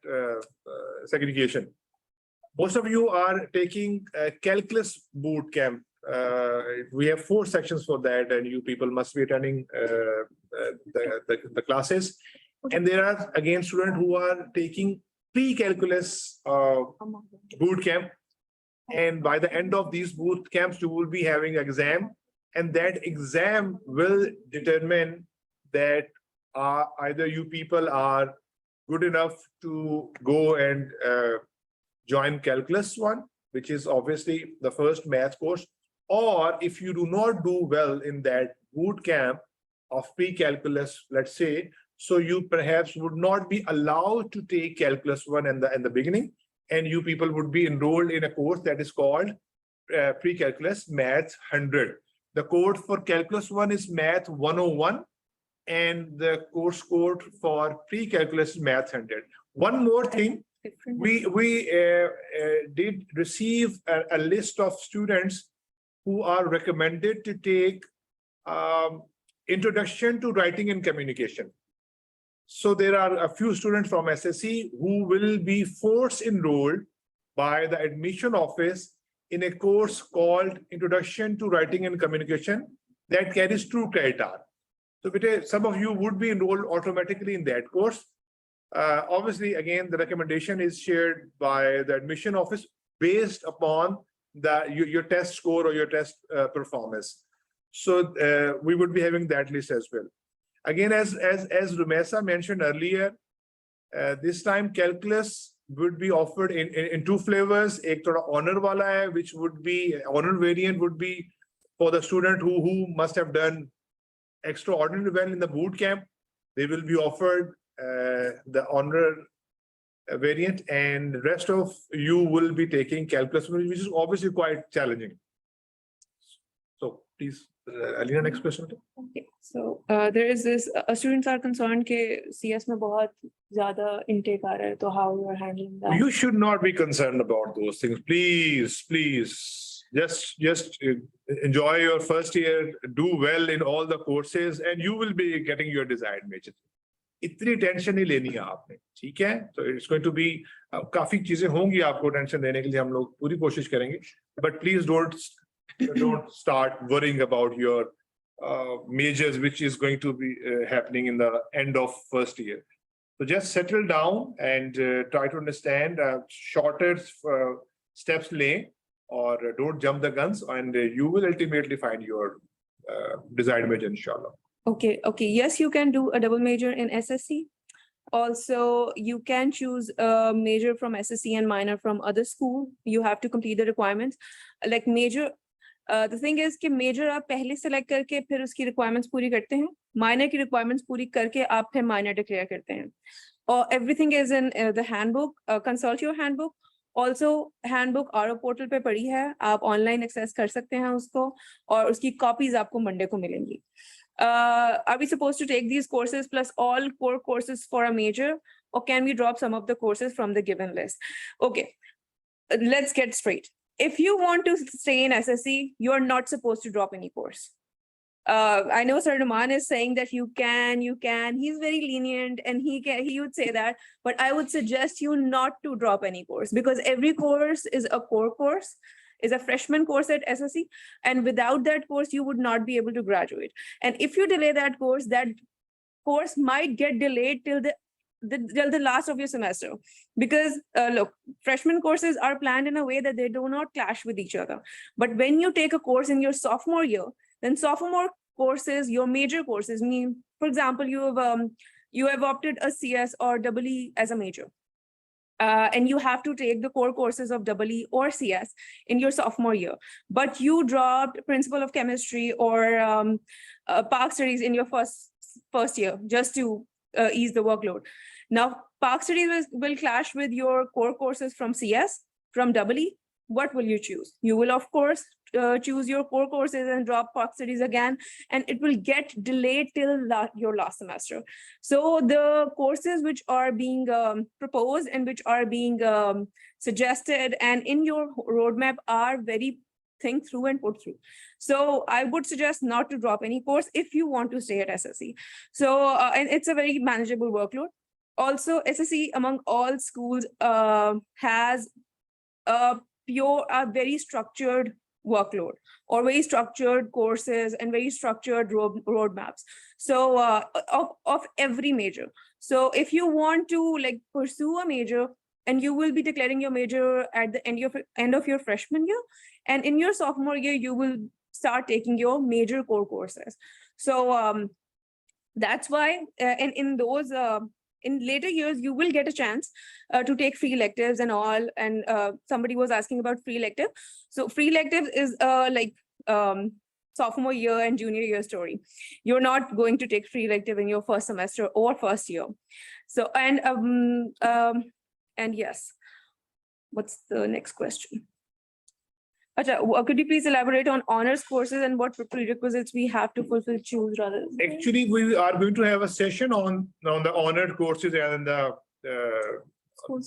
segregation. Most of you are taking a calculus boot camp. We have 4 sections for that, and you people must be attending the classes. And there are again students who are taking pre-calculus boot camp. And by the end of these boot camps, you will be having exam, and that exam will determine that either you people are good enough to go and join calculus 1, which is obviously the first math course, or if you do not do well in that boot camp of pre-calculus, let's say, so you perhaps would not be allowed to take calculus 1 in the beginning, and you people would be enrolled in a course that is called pre-calculus math 100. The code for calculus 1 is math 101, and the course code for pre-calculus math 100. One more thing, we did receive a list of students who are recommended to take introduction to writing and communication. So there are a few students from SSE who will be force enrolled by the admission office in a course called Introduction to Writing and Communication that carries 2 credit hours. So some of you would be enrolled automatically in that course. Obviously, again, the recommendation is shared by the admission office based upon your test score or your test performance. So we would be having that list as well. Again, as Rumesa mentioned earlier, this time calculus would be offered in 2 flavors. Ek thoda honor wala hai, which would be honor variant would be for the student who must have done extraordinarily well in the boot camp. They will be offered the honor variant, and the rest of you will be taking calculus, which is obviously quite challenging. So please, Alina, next question. Okay, so there is this students are concerned ke CS mein bahut ज़्यादा intake आ रहा है, तो how you are handling that? You should not be concerned about those things. Please, just enjoy your first year, do well in all the courses, and you will be getting your desired major. इतनी tension नहीं लेनी है आपने, ठीक है? So it's going to be काफी चीजें होंगी आपको टेंशन देने के लिए, हम लोग पूरी कोशिश करेंगे. But please don't start worrying about your majors, which is going to be happening in the end of first year. So just settle down and try to understand shorter steps lane, or don't jump the guns, and you will ultimately find your desired major, inshallah. Okay. Yes, you can do a double major in SSE. Also, you can choose a major from SSE and minor from other school. You have to complete the requirements. Like major, the thing is कि major आप पहले select करके फिर उसकी requirements पूरी करते हैं. Minor की requirements पूरी करके आप फिर minor declare करते हैं. Or everything is in the handbook. Consult your handbook. Also, handbook RO portal पे पड़ी है. आप online access कर सकते हैं उसको, और उसकी copies आपको Monday को मिलेंगी. Are we supposed to take these courses plus all core courses for a major, or can we drop some of the courses from the given list? Okay, let's get straight. If you want to stay in SSE, you are not supposed to drop any course. I know Sir Numan is saying that you can. He's very lenient and he would say that, but I would suggest you not to drop any course, because every course is a core course, is a freshman course at SSE, and without that course, you would not be able to graduate. And if you delay that course might get delayed till the last of your semester, because look, freshman courses are planned in a way that they do not clash with each other. But when you take a course in your sophomore year, then sophomore courses, your major courses, mean, for example, you have opted a CS or EE as a major. And you have to take the core courses of EE or CS in your sophomore year, but you dropped principle of chemistry or Park studies in your first year just to ease the workload. Now, Park studies will clash with your core courses from CS, from EE. What will you choose? You will, of course, choose your core courses and drop Park studies again, and it will get delayed till your last semester. So the courses which are being proposed and which are being suggested and in your roadmap are very think through and put through. So I would suggest not to drop any course if you want to stay at SSE. So, and it's a very manageable workload. Also, SSE among all schools has a very structured workload, or very structured courses and very structured roadmaps. So of every major. So if you want to like pursue a major, and you will be declaring your major at the end of your freshman year, and in your sophomore year, you will start taking your major core courses. So that's why, and in those, in later years, you will get a chance to take free electives and all. And somebody was asking about free elective. So free elective is like sophomore year and junior year story. You're not going to take free elective in your first semester or first year. So, and yes, what's the next question? Could you please elaborate on honors courses and what prerequisites we have to fulfill, choose rather? Actually, we are going to have a session on the honored courses and the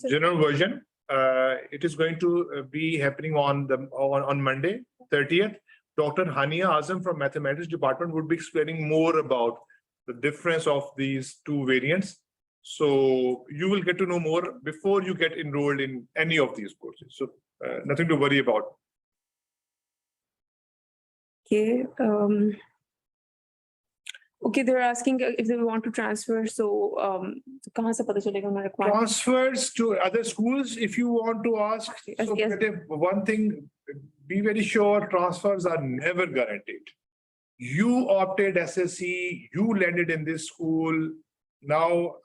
general version. It is going to be happening on Monday, 30th. Dr. Hania Azam from Mathematics Department would be explaining more about the difference of these two variants. So you will get to know more before you get enrolled in any of these courses. So nothing to worry about. Okay. Okay, they're asking if they want to transfer. So, kahan se pata chalega unhone requirement? Transfers to other schools, if you want to ask. So Yes. one thing, be very sure transfers are never guaranteed. You opted SSE, you landed in this school. Now,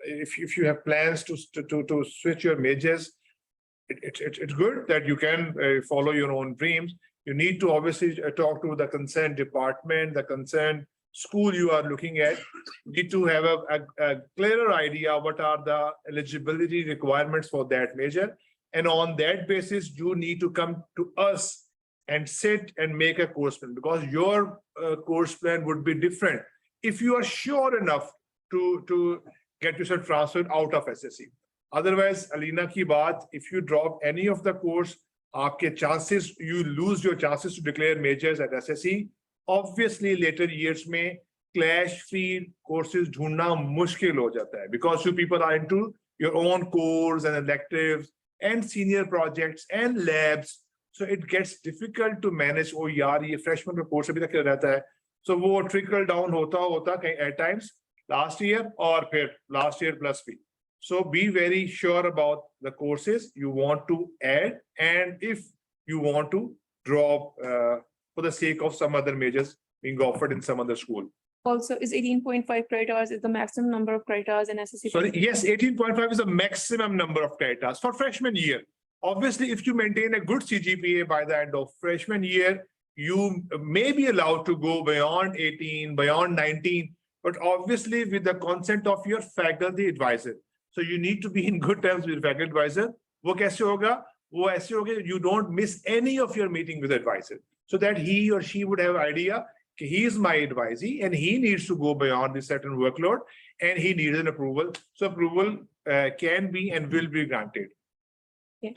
if you have plans to switch your majors, it's good that you can follow your own dreams. You need to obviously talk to the concerned department, the concerned school you are looking at. You need to have a clearer idea what are the eligibility requirements for that major. And on that basis, you need to come to us and sit and make a course plan, because your course plan would be different. If you are sure enough to get yourself transferred out of SSE. Otherwise, Alina ki baat, if you drop any of the course, aapke chances, you lose your chances to declare majors at SSE. Obviously, later years mein clash-free courses dhundna mushkil ho jata hai because you people are into your own course and electives and senior projects and labs. So it gets difficult to manage. Oh, yaar, ye freshman course abhi tak rehta hai. So wo trickle down hota at times last year or last year plus B. So be very sure about the courses you want to add, and if you want to drop for the sake of some other majors being offered in some other school. Also, is 18.5 credit hours is the maximum number of credit hours in SSE? Sorry, yes, 18.5 is the maximum number of credit hours for freshman year. Obviously, if you maintain a good CGPA by the end of freshman year, you may be allowed to go beyond 18, beyond 19, but obviously with the consent of your faculty advisor. So you need to be in good terms with faculty advisor. Wo kaise hoga? Wo aise hoga, you don't miss any of your meeting with advisor, so that he or she would have idea he is my advisee and he needs to go beyond this certain workload and he needs an approval. So approval can be and will be granted. Okay.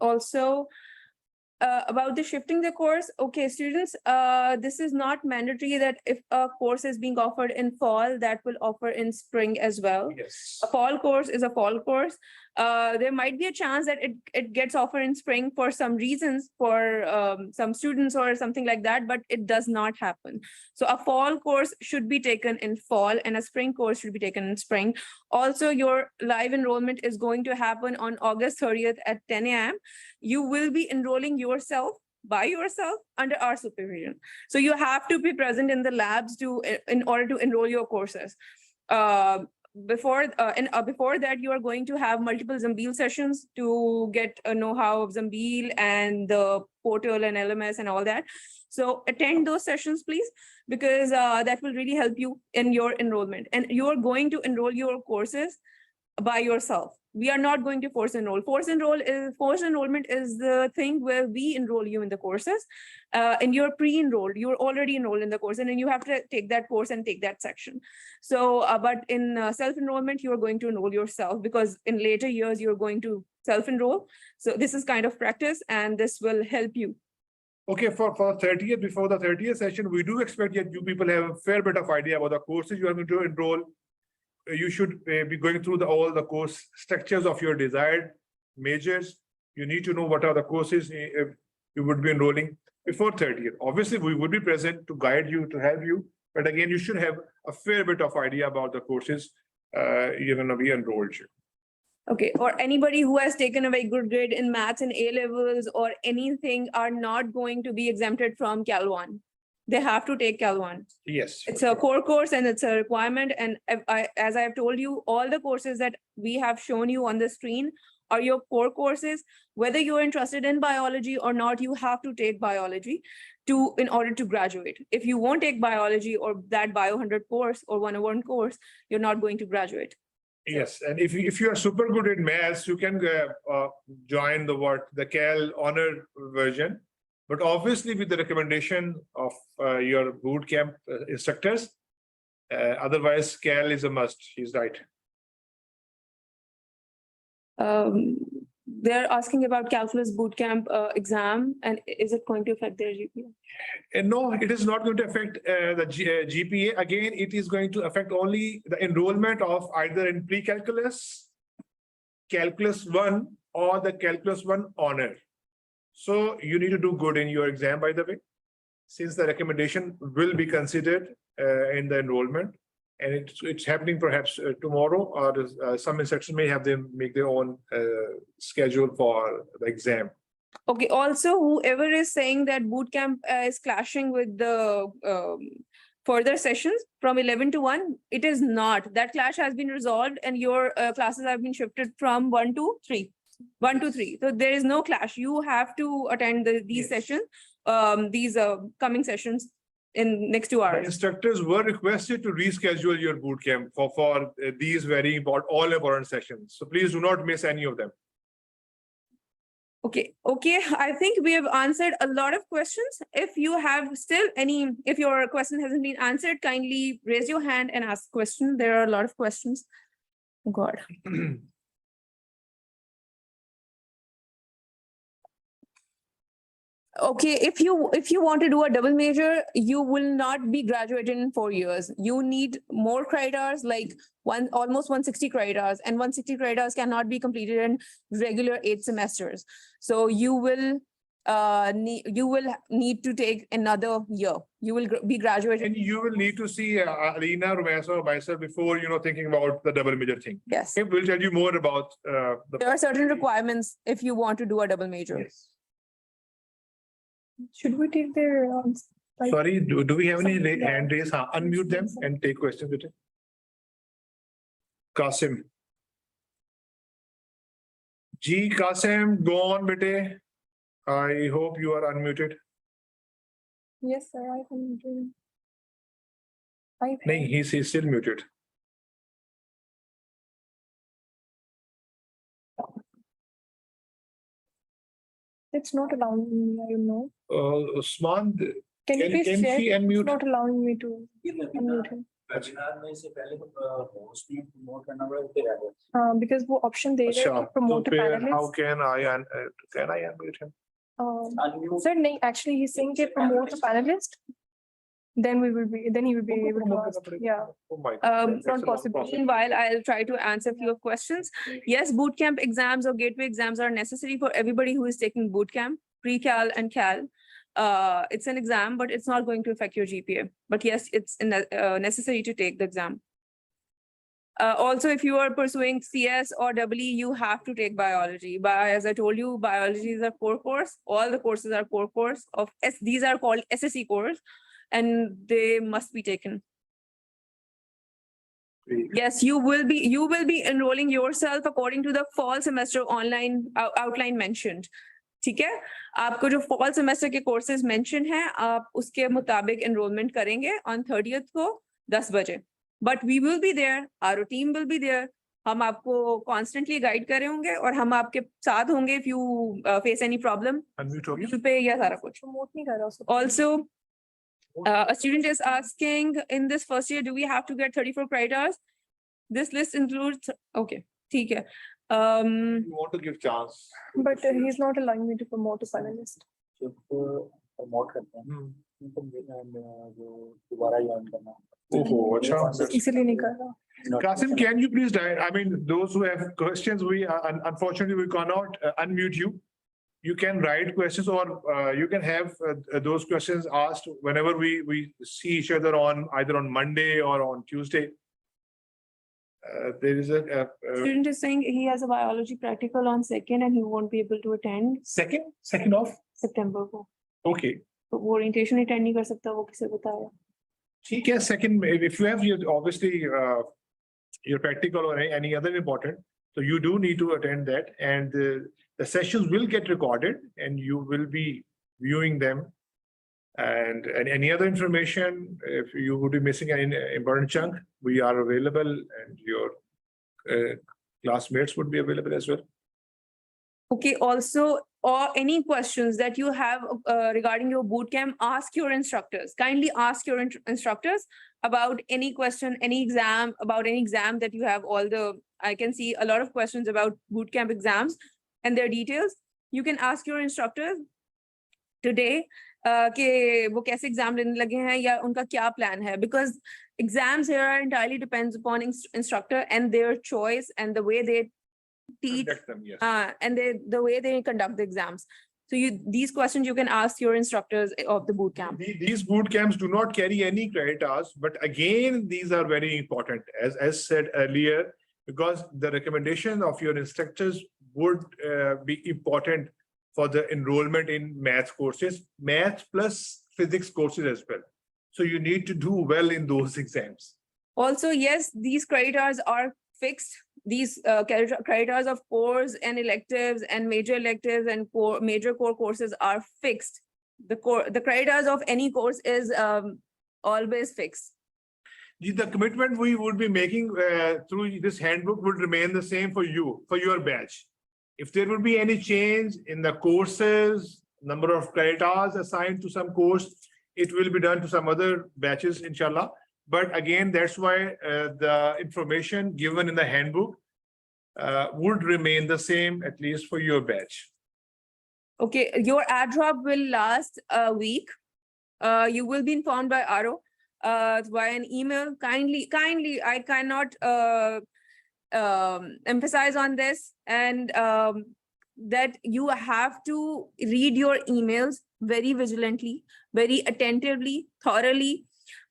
Also, about the shifting the course, okay, students, this is not mandatory that if a course is being offered in fall, that will offer in spring as well. Yes. A fall course is a fall course. There might be a chance that it gets offered in spring for some reasons for some students or something like that, but it does not happen. So a fall course should be taken in fall and a spring course should be taken in spring. Also, your live enrollment is going to happen on August 30th at 10 a.m. You will be enrolling yourself by yourself under our supervision. So you have to be present in the labs in order to enroll your courses. Before that, you are going to have multiple Zambil sessions to get a know-how of Zambil and the portal and LMS and all that. So attend those sessions, please, because that will really help you in your enrollment. And you are going to enroll your courses by yourself. We are not going to force enroll. Force enrollment is the thing where we enroll you in the courses. And you're pre-enrolled, you're already enrolled in the course, and then you have to take that course and take that section. So, but in self-enrollment, you are going to enroll yourself because in later years, you're going to self-enroll. So this is kind of practice and this will help you. Okay, for 30th, before the 30th session, we do expect that you people have a fair bit of idea about the courses you are going to enroll. You should be going through all the course structures of your desired majors. You need to know what are the courses you would be enrolling before 30th. Obviously, we would be present to guide you, to help you. But again, you should have a fair bit of idea about the courses you're going to be enrolled to. Okay, or anybody who has taken a very good grade in maths and A-levels or anything are not going to be exempted from Cal 1. They have to take Cal 1. Yes. It's a core course and it's a requirement. And as I've told you, all the courses that we have shown you on the screen are your core courses. Whether you're interested in biology or not, you have to take biology in order to graduate. If you won't take biology or that Bio 100 course or 101 course, you're not going to graduate. Yes, and if you are super good at maths, you can join the Cal Honor version. But obviously, with the recommendation of your boot camp instructors, otherwise Cal is a must. He's right. They're asking about calculus bootcamp exam, and is it going to affect their GPA? No, it is not going to affect the GPA. Again, it is going to affect only the enrollment of either in pre-calculus, calculus 1, or the calculus 1 honor. So you need to do good in your exam, by the way, since the recommendation will be considered in the enrollment. And it's happening perhaps tomorrow, or some instructors may have them make their own schedule for the exam. Okay, also whoever is saying that bootcamp is clashing with the further sessions from 11 to 1, it is not. That clash has been resolved and your classes have been shifted from 1 to 3. 1 to 3. So there is no clash. You have to attend these sessions, these coming sessions in next 2 hours. The instructors were requested to reschedule your bootcamp for these very important, all important sessions. So please do not miss any of them. Okay, I think we have answered a lot of questions. If you have still any, if your question hasn't been answered, kindly raise your hand and ask question. There are a lot of questions. Oh God. Okay, if you want to do a double major, you will not be graduated in 4 years. You need more credits, like almost 160 credits, and 160 credits cannot be completed in regular 8 semesters. So you will need to take another year. You will be graduated. And you will need to see Alina, Rumesa, or myself before, thinking about the double major thing. Yes. Okay, we'll tell you more about There are certain requirements if you want to do a double major. Yes. Should we take their like, Sorry, do we have any Yeah. hand raise? Unmute them and take questions with it. Qasim. Ji Qasim, go on, bete. I hope you are unmuted. yes, sir, I can do. I No, he's still muted. It's not allowing me, I don't know. Usman, Can you can please check? she It's unmute? not allowing me to unmute him. Because वो option दे रहे हैं Acha, कि promote so a how panelist. can I unmute him? Sir, नहीं, actually he's saying कि promote a panelist. Then he will be able to ask. Yeah. Oh my God, that's a Not long possible. process. Meanwhile, I'll try to answer a few of questions. Yes, bootcamp exams or gateway exams are necessary for everybody who is taking bootcamp, pre-cal and cal. It's an exam, but it's not going to affect your GPA. But yes, it's necessary to take the exam. Also, if you are pursuing CS or EE, you have to take biology. As I told you, biology is a core course. All the courses are core course of these are called SSE cores, and they must be taken. Yes, you will be enrolling yourself according to the fall semester online outline mentioned. ठीक है, आपको जो fall semester के courses mentioned हैं, आप उसके मुताबिक enrollment करेंगे on 30th को 10 बजे. But we will be there, our team will be there. हम आपको constantly guide कर रहे होंगे और हम आपके साथ होंगे if you face any problem. Unmute हो गया? पे या सारा कुछ. Promote नहीं कर रहा उसको. Also, a student is asking, in this first year, do we have to get 34 credits? This list includes, okay, ठीक है. You want to give chance. But he's not allowing me to promote a panelist. Promote करते हैं जो दोबारा join करना Oh, अच्छा. इसीलिए नहीं कर रहा. Qasim, can you please, I mean, those who have questions, unfortunately, we cannot unmute you. You can write questions or you can have those questions asked whenever we see each other either on Monday or on Tuesday. There is a Student is saying he has a biology practical on 2nd and he won't be able to attend second of September को. Okay. तो वो orientation attend नहीं कर सकता, वो किसे बताया? ठीक है, second, if you have obviously your practical or any other important, so you do need to attend that, and the sessions will get recorded and you will be viewing them. And any other information, if you would be missing an important chunk, we are available, and your classmates would be available as well. Okay, also, or any questions that you have regarding your bootcamp, ask your instructors. Kindly ask your instructors about any question, any exam, about any exam that you have. I can see a lot of questions about bootcamp exams and their details. You can ask your instructors today कि वो कैसे exam लेने लगे हैं या उनका क्या plan है, because exams here entirely depends upon instructor and their choice and the way they teach Them, yes. and the way they conduct the exams. So these questions you can ask your instructors of the bootcamp. These boot camps do not carry any credit hours, but again, these are very important, as said earlier, because the recommendation of your instructors would be important for the enrollment in math courses, math plus physics courses as well. So you need to do well in those exams. Also, yes, these credit hours are fixed. These credit hours of cores and electives and major electives and major core courses are fixed. The credit hours of any course is always fixed. The commitment we would be making through this handbook would remain the same for you, for your batch. If there would be any change in the courses, number of credit hours assigned to some course, it will be done to some other batches, inshallah. But again, that's why the information given in the handbook would remain the same, at least for your batch. Okay, your ad drop will last a week. You will be informed by RO via an email. Kindly, I cannot emphasize on this, and that you have to read your emails very vigilantly, very attentively, thoroughly.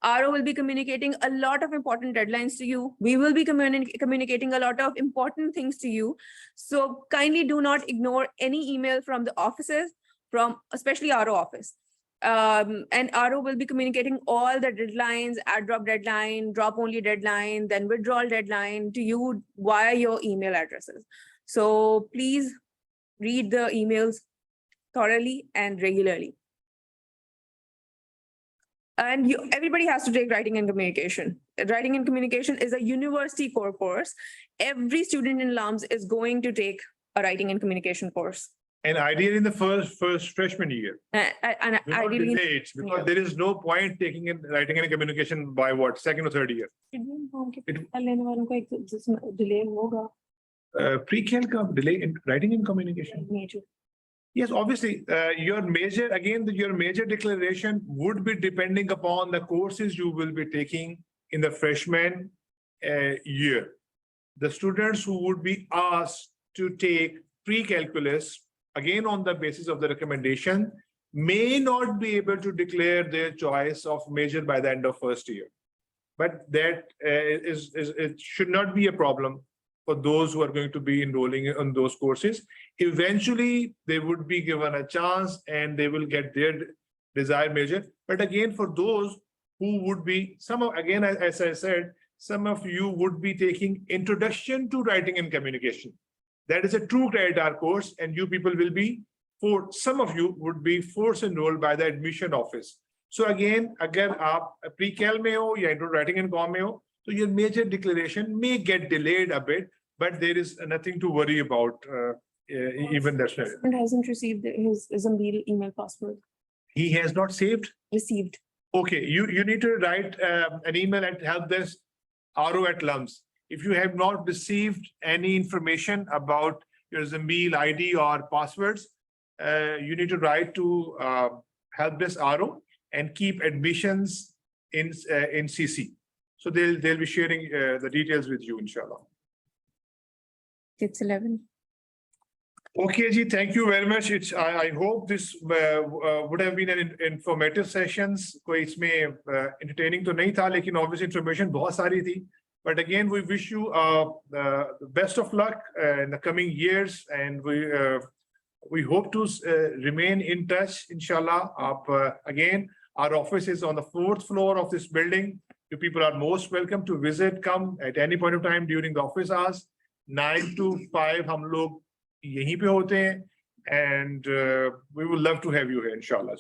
RO will be communicating a lot of important deadlines to you. We will be communicating a lot of important things to you. So kindly do not ignore any email from the offices, from especially RO office. And RO will be communicating all the deadlines, ad drop deadline, drop only deadline, then withdrawal deadline to you via your email addresses. So please read the emails thoroughly and regularly. And everybody has to take writing and communication. Writing and communication is a university core course. Every student in LUMS is going to take a writing and communication course. And ideally in the first freshman year. And ideally, Because yeah. there is no point taking in writing and communication by what, second or third year? Pre-cal delay in writing and communication. Major. Yes, obviously, your major declaration would be depending upon the courses you will be taking in the freshman year. The students who would be asked to take pre-calculus, again on the basis of the recommendation, may not be able to declare their choice of major by the end of first year. But that it should not be a problem for those who are going to be enrolling on those courses. Eventually, they would be given a chance and they will get their desired major. But again, for those who would be, as I said, some of you would be taking Introduction to Writing and Communication. That is a true credit hour course, and you people will be, some of you would be force enrolled by the admission office. So again, agar aap pre-cal mein ho ya writing and com mein ho, so your major declaration may get delayed a bit, but there is nothing to worry about. Even that Hasn't received his Zambil email password. He has not saved. Received. Okay, you need to write an email at helpdesk @LUMS. If you have not received any information about your Zambil ID or passwords, you need to write to helpdesk RO and keep admissions in CC. So they'll be sharing the details with you, inshallah. It's 11. Okay, Ji, thank you very much. I hope this would have been an informative sessions. कोई इसमें entertaining तो नहीं था, लेकिन obviously information बहुत सारी थी. But again, we wish you the best of luck in the coming years, and we hope to remain in touch, inshallah. Again, our office is on the 4th floor of this building. You people are most welcome to visit, come at any point of time during the office hours. 9 to 5 हम लोग यहीं पे होते हैं, and we would love to have you here, inshallah.